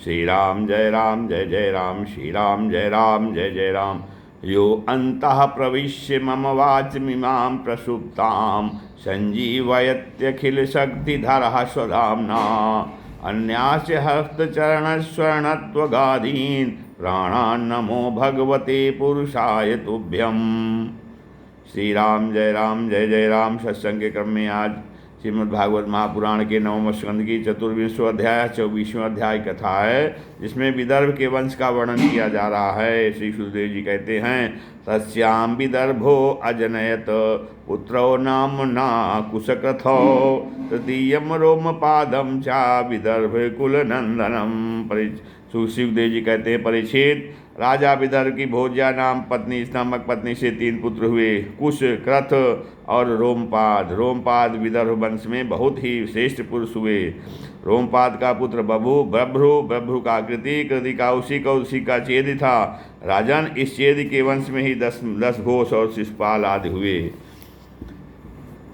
श्री राम जय जय राम, श्री राम जय जय राम। यो अंतः प्रविश्य मम वाचमिमां प्रसुप्तां संजीवयत्यखिलशक्तिधरः स्वधाम्ना अन्यास्य हस्तचरणस्वर्णत्वगादीन् प्राणान् नमो भगवते पुरुषाय तुभ्यम्। श्री राम जय जय राम। सत्संग के क्रम में आज श्रीमद्भागवत महापुराण के 9वें स्कंद की 24वां अध्याय 24वां अध्याय कथा है, जिसमें विदर्भ के वंश का वर्णन किया जा रहा है। श्री सुखदेव जी कहते हैं, तस्याम विदर्भो अजनयत पुत्रो नामना कुशक्रथो तृतीयम रोमपादम चा विदर्भ कुलनंदनम। सुखदेव जी कहते हैं, परीक्षित, राजा विदर्भ की भोज्या नाम पत्नी, इस नामक पत्नी से 3 पुत्र हुए, कुश, क्रथ और रोमपाद। रोमपाद विदर्भ वंश में बहुत ही श्रेष्ठ पुरुष हुए। रोमपाद का पुत्र बभु, बभ्रु का कृति, कृति का उसी का चेद था। राजन, इस चेद के वंश में ही 10 घोष और शिशुपाल आदि हुए।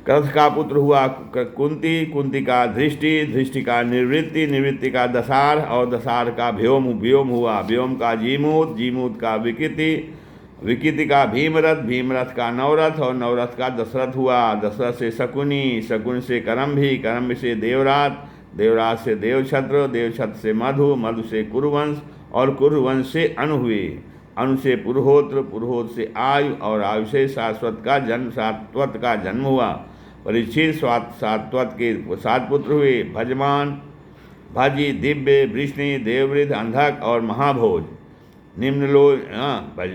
क्रथ का पुत्र हुआ कुंती, कुंती का धृष्टि, धृष्टि का निवृत्ति, निवृत्ति का दसार और दसार का व्योम हुआ। व्योम का जीमूत, जीमूत का विकिति, विकिति का भीमरथ, भीमरथ का नवरथ और नवरथ का दशरथ हुआ। दशरथ से शकुनी, शकुन से करम्भी, करम्भी से देवरात, देवरात से देवछत्र, देवछत्र से मधु, मधु से कुरुवंश और कुरुवंश से अनु हुए। अनु से पुरोहोत्र, पुरोहोत्र से आयु और आयु से सात्वत का जन्म हुआ। परीक्षित, सात्वत के 7 पुत्र हुए, भजमान, भाजी, दिव्य, वृष्णि, देववृद्ध, अंधक और महाभोज।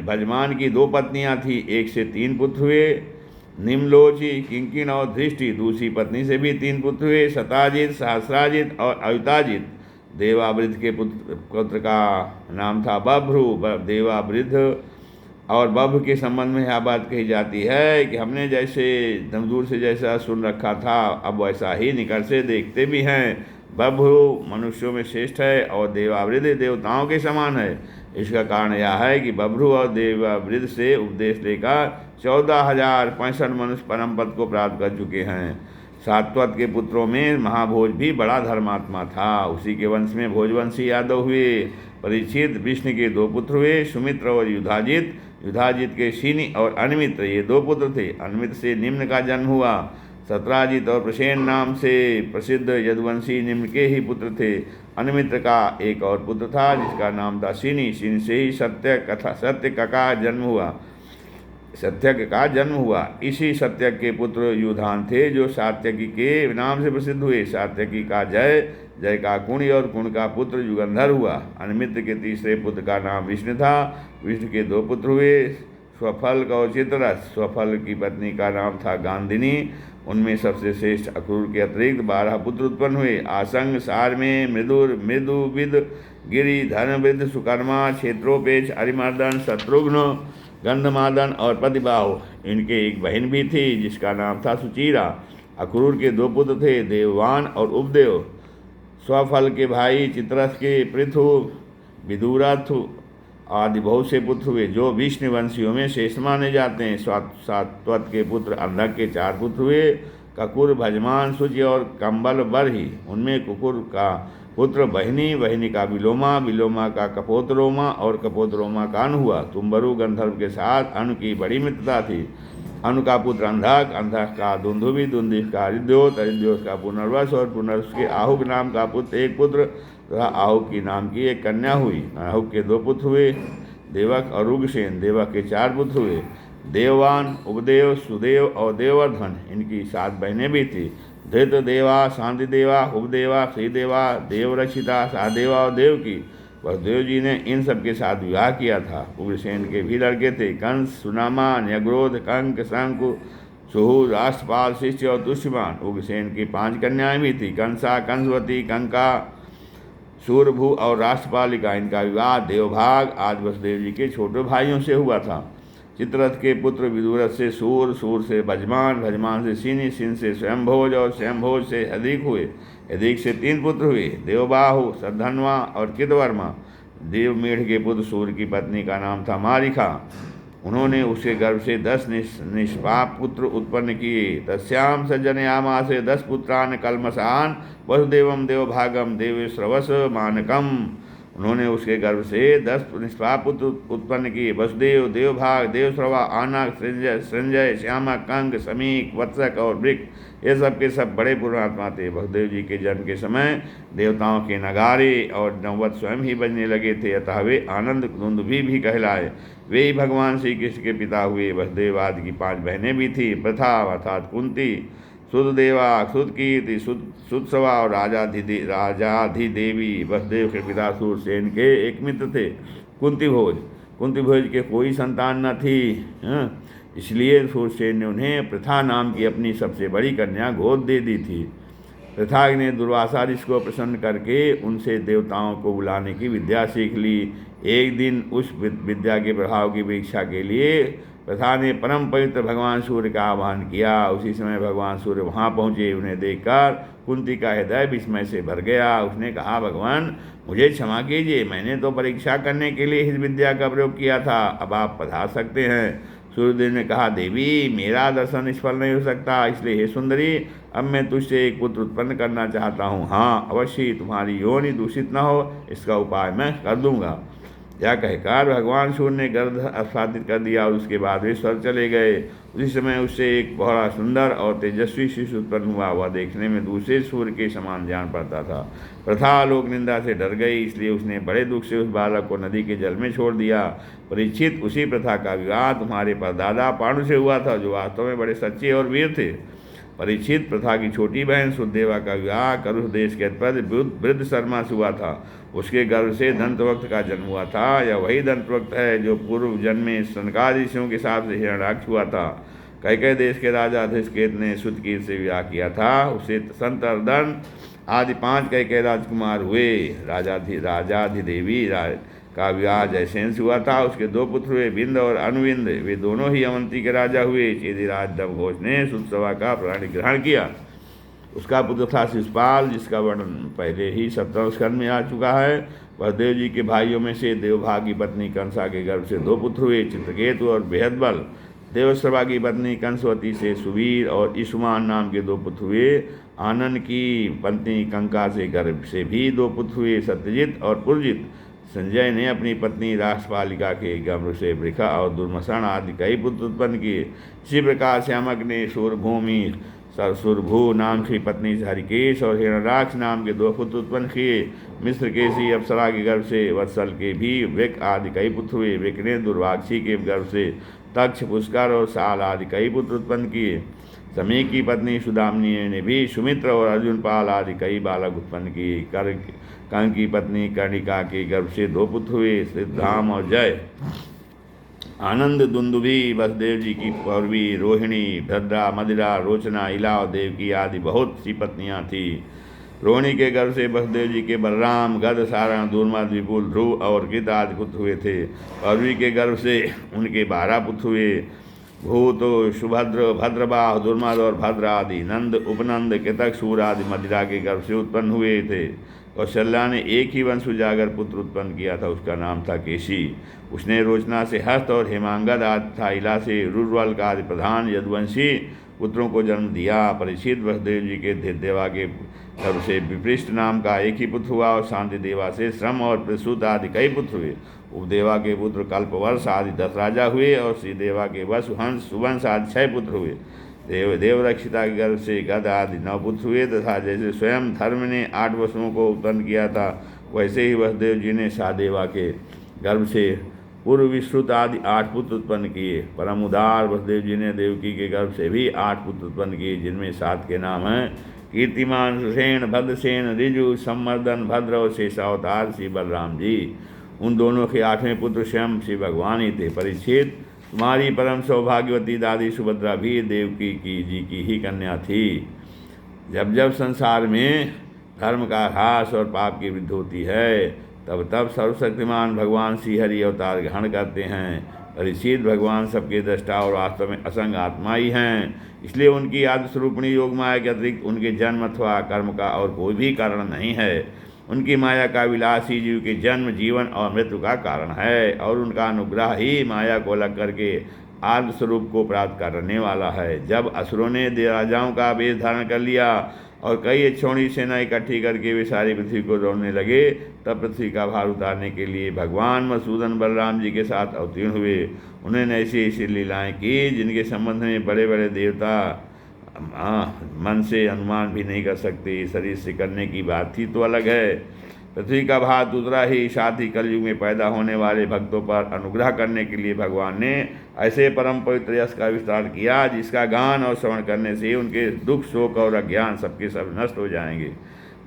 भजमान की 2 पत्नियां थी, 1 से 3 पुत्र हुए। निम्नलोची, किंकिन और दृष्टि, दूसरी पत्नी से भी 3 पुत्र हुए, शताजित, सहस्राजित और अयुताजित। देवावृद्ध के पुत्र का नाम था बभ्रु। देवावृद्ध और बभ के संबंध में यह बात कही जाती है कि हमने जैसे दूर से जैसा सुन रखा था, अब वैसा ही निकट से देखते भी हैं। बभ्रु मनुष्यों में श्रेष्ठ है और देवावृद्ध देवताओं के समान है। इसका कारण यह है कि बभ्रु और देवावृद्ध से उपदेश लेकर 14,065 मनुष्य परम पद को प्राप्त कर चुके हैं। सात्वत के पुत्रों में महाभोज भी बड़ा धर्मात्मा था, उसी के वंश में भोजवंशी यादव हुए। परीक्षित, विष्णु के 2 पुत्र हुए, सुमित्र और युधाजित। युधाजित के शिनि और अनमित्र, ये 2 पुत्र थे। अनमित्र से निम्न का जन्म हुआ। सत्राजित और प्रसेन नाम से प्रसिद्ध यदुवंशी निम्न के ही पुत्र थे। अनमित्र का एक और पुत्र था, जिसका नाम था शिनि। शिनि से ही सत्यक का जन्म हुआ। सत्यक का जन्म हुआ। इसी सत्यक के पुत्र युधान थे, जो सात्यकी के नाम से प्रसिद्ध हुए। सात्यकी का जय, जय का कुण और कुण का पुत्र युगंधर हुआ। अनमित्र के तीसरे पुत्र का नाम विष्णु था। विष्णु के 2 पुत्र हुए, स्वफल और चित्ररथ। स्वफल की पत्नी का नाम था गांधिनी। उनमें सबसे श्रेष्ठ अक्रूर के अतिरिक्त 12 पुत्र उत्पन्न हुए। आसंग, सारमेय, मृदुर, मृदुविद, गिरि, धर्मवृद्ध, सुकर्मा, क्षेत्रोपेच, अरिमर्दन, शत्रुघ्न, गंधमादन और प्रतिबाहु। इनके एक बहन भी थी, जिसका नाम था सुचीरा। अक्रूर के 2 पुत्र थे, देववान और उपदेव। स्वफल के भाई चित्ररथ के पृथु, विदुरथ आदि बहुत से पुत्र हुए, जो विष्णुवंशियों में श्रेष्ठ माने जाते हैं। सात्वत के पुत्र अंधक के 4 पुत्र हुए, ककुर, भजमान, शुचि और कंबल बरही। उनमें कुकुर का पुत्र बहिनी, बहिनी का विलोमा, विलोमा का कपोतरोमा और कपोतरोमा का अनु हुआ। तुम्बरु गंधर्व के साथ अनु की बड़ी मित्रता थी। अनु का पुत्र अंधक, अंधक का दुंदुभि, दुंदुभि का हरिद्योत, हरिद्योत का पुनर्वस और पुनर्वस के आहुक नाम का पुत्र एक पुत्र तथा आहुक की नाम की एक कन्या हुई। आहुक के 2 पुत्र हुए, देवक और उग्रसेन। देवक के 4 पुत्र हुए, देववान, उपदेव, सुदेव और देववर्धन। इनकी 7 बहनें भी थी, धृत देवा, शांति देवा, उपदेवा, श्रीदेवा, देवरक्षिता, सहदेवा और देवकी। वसुदेव जी ने इन सब के साथ विवाह किया था। उग्रसेन के भी लड़के थे, कंस, सुनामा, न्यग्रोध, कंक, शंकु, सुहु, राष्ट्रपाल, शिष्य और दुष्यमान। उग्रसेन की 5 कन्याएं भी थी, कंसा, कंसवती, कंका, सूरभु और राष्ट्रपालिका। इनका विवाह देवभाग आदि वसुदेव जी के छोटे भाइयों से हुआ था। चित्ररथ के पुत्र विदुरथ से सूर, सूर से भजमान, भजमान से सिनि, सिन से स्वयंभोज और स्वयंभोज से हदिक हुए। हदिक से 3 पुत्र हुए, देवबाहु, सद्धन्वा और कृतवर्मा। देवमेढ़ के पुत्र सूर्य की पत्नी का नाम था मारिका। उन्होंने उसके गर्भ से 10 निष्पाप पुत्र उत्पन्न किए। तस्याम सज्जनयामासे 10 पुत्रान कलमसान वसुदेवम देवभागम देवेश्रवस मानकम। उन्होंने उसके गर्भ से 10 निष्पाप पुत्र उत्पन्न किए। वसुदेव, देवभाग, देवश्रवा, आनक, संजय, श्यामक, कंक, समीक, वत्सक और वृक, ये सब के सब बड़े पुण्यात्मा थे। वसुदेव जी के जन्म के समय देवताओं के नगारे और नववत स्वयं ही बजने लगे थे, अतः वे आनंद दुंदुभी भी कहलाए। वे ही भगवान श्री कृष्ण के पिता हुए। वसुदेव आदि की 5 बहनें भी थी। प्रथा अर्थात कुंती, सुददेवा, सुदकीर्ति, सुदसवा और राजाधिदेवी। वसुदेव के पिता सूरसेन के एक मित्र थे, कुंती भोज। कुंती भोज के कोई संतान न थी, इसलिए सूरसेन ने उन्हें प्रथा नाम की अपनी सबसे बड़ी कन्या गोद दे दी थी। प्रथा ने दुर्वासा ऋषि को प्रसन्न करके उनसे देवताओं को बुलाने की विद्या सीख ली। एक दिन उस विद्या के प्रभाव की परीक्षा के लिए प्रथा ने परम पवित्र भगवान सूर्य का आह्वान किया। उसी समय भगवान सूर्य वहाँ पहुँचे। उन्हें देखकर कुंती का हृदय विस्मय से भर गया। उसने कहा, भगवान मुझे क्षमा कीजिए, मैंने तो परीक्षा करने के लिए इस विद्या का प्रयोग किया था, अब आप पधार सकते हैं। सूर्यदेव ने कहा, देवी मेरा दर्शन निष्फल नहीं हो सकता, इसलिए हे सुंदरी, अब मैं तुझसे एक पुत्र उत्पन्न करना चाहता हूँ। हाँ अवश्य, तुम्हारी योनि दूषित न हो, इसका उपाय मैं कर दूंगा। यह कहकर भगवान सूर्य ने गर्भ आच्छादित कर दिया और उसके बाद वे स्वर्ग चले गए। उसी समय उससे एक बहुत सुंदर और तेजस्वी शिशु उत्पन्न हुआ। वह देखने में दूसरे सूर्य के समान जान पड़ता था। प्रथा लोक निंदा से डर गई, इसलिए उसने बड़े दुख से उस बालक को नदी के जल में छोड़ दिया। परीक्षित, उसी प्रथा का विवाह तुम्हारे परदादा पांडु से हुआ था, जो वास्तव में बड़े सच्चे और वीर थे। परीक्षित, प्रथा की छोटी बहन सुदेवा का विवाह करुष देश के अधिपति वृद्ध शर्मा से हुआ था। उसके गर्भ से दंतवक्त का जन्म हुआ था। यह वही दंतवक्त है जो पूर्व जन्म में सनकादि ऋषियों के साथ हिरण्याक्ष हुआ था। कैकेय देश के राजा धृष्टकेतु ने सुतकीर्ति से विवाह किया था। उसे संतर्दन आदि 5 कैकेय राजकुमार हुए। राजाधिदेवी का विवाह जयसेन से हुआ था। उसके 2 पुत्र हुए, विंद और अनुविंद। वे दोनों ही अवंती के राजा हुए। चेदिराज दमघोष ने सुतसवा का प्राणी ग्रहण किया। उसका पुत्र था शिशुपाल, जिसका वर्णन पहले ही 17वें स्कंद में आ चुका है। वसुदेव जी के भाइयों में से देवभाग की पत्नी कंसा के गर्भ से 2 पुत्र हुए, चित्रकेतु और बेहदबल। देवश्रवा की पत्नी कंसवती से सुवीर और ईशुमान नाम के 2 पुत्र हुए। आनन की पत्नी कंका से गर्भ से भी 2 पुत्र हुए, सत्यजित और पुरजित। संजय ने अपनी पत्नी राष्ट्रपालिका के गर्भ से वृखा और दुर्मसन आदि कई पुत्र उत्पन्न किए। इसी प्रकार श्यामक ने सूरभूमि सरसुरभू नाम की पत्नी से हरिकेश और हिरण्याक्ष नाम के 2 पुत्र उत्पन्न किए। मिस्र केसी अप्सरा के गर्भ से वत्सल के भी वृक आदि कई पुत्र हुए। वृक ने दुर्वाक्षी के गर्भ से तक्ष, पुष्कर और साल आदि कई पुत्र उत्पन्न किए। समीक की पत्नी सुदामनी ने भी सुमित्र और अर्जुन पाल आदि कई बालक उत्पन्न किए। कंक की पत्नी कर्णिका के गर्भ से 2 पुत्र हुए, सिद्धाम और जय। आनंद, दुंदुभी, वसुदेव जी की पौरवी, रोहिणी, भद्रा, मदिरा, रोचना, इला और देवकी आदि बहुत सी पत्नियां थीं। रोहिणी के गर्भ से वसुदेव जी के बलराम, गद, सारण, दूर्मद, विपुल, ध्रुव और कृत आदि पुत्र हुए थे। पौरवी के गर्भ से उनके 12 पुत्र हुए। भूत, सुभद्र, भद्रबाह, दुर्मद और भद्र आदि, नंद, उपनंद, कृतक, सूर आदि मदिरा के गर्भ से उत्पन्न हुए थे। कौशल्या ने एक ही वंश उजागर पुत्र उत्पन्न किया था, उसका नाम था केशी। उसने रोचना से हस्त और हेमांगद आदि तथा इला से रुर्वल का आदि प्रधान यदुवंशी पुत्रों को जन्म दिया। परीक्षित, वसुदेव जी के देवा के गर्भ से विपृष्ट नाम का एक ही पुत्र हुआ और शांति देवा से श्रम और प्रसूत आदि कई पुत्र हुए। उपदेवा के पुत्र कल्पवर्ष आदि 10 राजा हुए और श्रीदेवा के वसु, हंस, सुवंश आदि 6 पुत्र हुए। देवरक्षिता के गर्भ से गद आदि 9 पुत्र हुए तथा जैसे स्वयं धर्म ने 8 वसुओं को उत्पन्न किया था, वैसे ही वसुदेव जी ने सादेवा के गर्भ से पूर्व विश्रुत आदि 8 पुत्र उत्पन्न किए। परम उदार वसुदेव जी ने देवकी के गर्भ से भी 8 पुत्र उत्पन्न किए, जिनमें 7 के नाम हैं कीर्तिमान, सुसेन, भद्रसेन, ऋजु, संवर्धन, भद्र और शेषावतार श्री बलराम जी। उन दोनों के 8वें पुत्र स्वयं श्री भगवान ही थे। परीक्षित, तुम्हारी परम सौभाग्यवती दादी सुभद्रा भी देवकी जी की ही कन्या थी। जब जब संसार में धर्म का ह्रास और पाप की वृद्धि होती है, तब तब सर्वशक्तिमान भगवान श्री हरि अवतार ग्रहण करते हैं। परीक्षित, भगवान सबके दृष्टा और वास्तव में असंग आत्मा ही हैं, इसलिए उनकी आदि स्वरूपणी योग माया के अतिरिक्त उनके जन्म अथवा कर्म का और कोई भी कारण नहीं है। उनकी माया का विलास ही जीव के जन्म, जीवन और मृत्यु का कारण है और उनका अनुग्रह ही माया को अलग करके आत्म स्वरूप को प्राप्त करने वाला है। जब असुरों ने राजाओं का वेश धारण कर लिया और कई अक्षौणी सेना इकट्ठी करके वे सारी पृथ्वी को दौड़ने लगे। तब पृथ्वी का भार उतारने के लिए भगवान मधुसूदन बलराम जी के साथ अवतीर्ण हुए। उन्होंने ऐसी ऐसी लीलाएं की जिनके संबंध में बड़े बड़े देवता मन से अनुमान भी नहीं कर सकते। शरीर से करने की बात ही तो अलग है। पृथ्वी का भार उतरा ही, साथ ही कलयुग में पैदा होने वाले भक्तों पर अनुग्रह करने के लिए भगवान ने ऐसे परम पवित्र यश का विस्तार किया जिसका गान और श्रवण करने से उनके दुख, शोक और अज्ञान सबके सब नष्ट हो जाएंगे।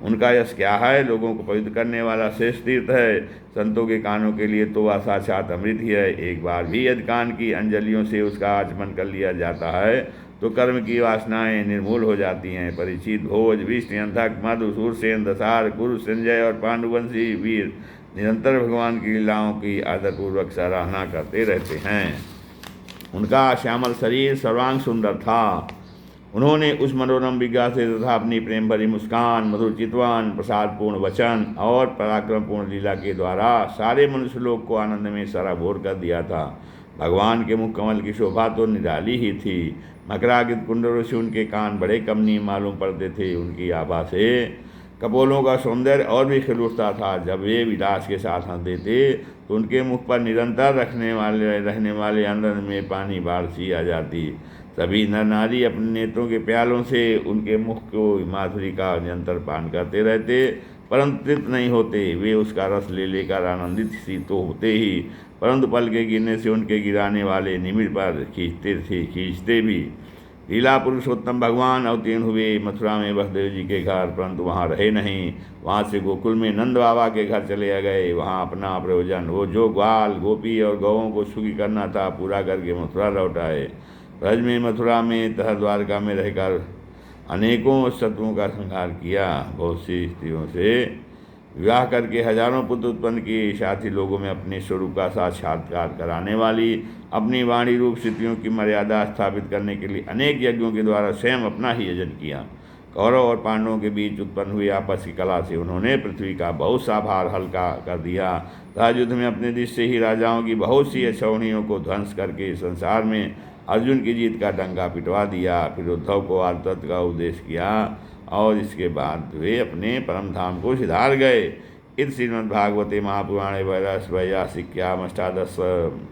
उनका यश क्या है? लोगों को पवित्र करने वाला श्रेष्ठ तीर्थ है। संतों के कानों के लिए तो वह साक्षात अमृत ही है। एक बार भी यदि कान की अंजलियों से उसका आचमन कर लिया जाता है तो कर्म की वासनाएं निर्मूल हो जाती हैं। परीक्षित, भोज, विष्णु, अंधक, मधु, सूरसेन, दसार, कुरु, संजय और पांडुवंशी वीर निरंतर भगवान की लीलाओं की आदरपूर्वक सराहना करते रहते हैं। उनका श्यामल शरीर सर्वांग सुंदर था। उन्होंने उस मनोरम विज्ञा से तथा अपनी प्रेम भरी मुस्कान, मधुर चितवन, प्रसादपूर्ण वचन और पराक्रमपूर्ण लीला के द्वारा सारे मनुष्य लोक को आनंद में सराबोर कर दिया था। भगवान के मुख कमल की शोभा तो निराली ही थी। मकराकृत कुंडलों से उनके कान बड़े कमनीय मालूम पड़ते थे। उनकी आभा से कपोलों का सौंदर्य और भी खिल उठता था। जब वे विलास के साथ हंसते थे तो उनके मुख पर निरंतर रहने वाले आनंद में पानी बाढ़ सी आ जाती। सभी नर नारी अपने नेत्रों के प्यालों से उनके मुख को माधुरी का निरंतर पान करते रहते, परंतु तृप्त नहीं होते। वे उसका रस ले लेकर आनंदित सी तो होते ही, परंतु पल के गिरने से उनके गिराने वाले निमित्त पर खींचते भी। लीला पुरुषोत्तम भगवान अवतीर्ण हुए मथुरा में वसुदेव जी के घर, परंतु वहाँ रहे नहीं। वहाँ से गोकुल में नंद बाबा के घर चले गए। वहाँ अपना प्रयोजन, वो जो ग्वाल, गोपी और गौओं को सुखी करना था, पूरा करके मथुरा लौट आए। ब्रज में, मथुरा में तथा द्वारका में रहकर अनेकों शत्रुओं का संहार किया। बहुत सी स्त्रियों से विवाह करके हजारों पुत्र उत्पन्न किए। साथ ही लोगों में अपने स्वरूप का साक्षात्कार कराने वाली अपनी वाणी रूप स्थितियों की मर्यादा स्थापित करने के लिए अनेक यज्ञों के द्वारा स्वयं अपना ही यजन किया। कौरव और पांडवों के बीच उत्पन्न हुई आपस की कला से उन्होंने पृथ्वी का बहुत सा भार हल्का कर दिया तथा युद्ध में अपने देश से ही राजाओं की बहुत सी अक्षौणियों को ध्वंस करके संसार में अर्जुन की जीत का डंका पिटवा दिया। फिर उद्धव को आर्तत्व का उपदेश किया और इसके बाद वे अपने परम धाम को सिधार गए। इस श्रीमद्भागवते महापुराणे वैयासिक्याम अष्टादश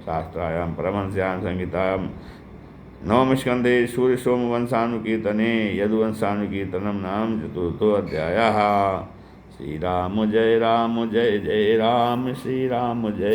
शास्त्रायां परमहंस्यां संहितायां नवम स्कंदे सूर्यसोमवंशानुकीर्तने यदुवंशानुकीर्तनं नाम चतुर्थोऽध्यायः। श्री राम जय राम, जय जय राम, श्री राम जय।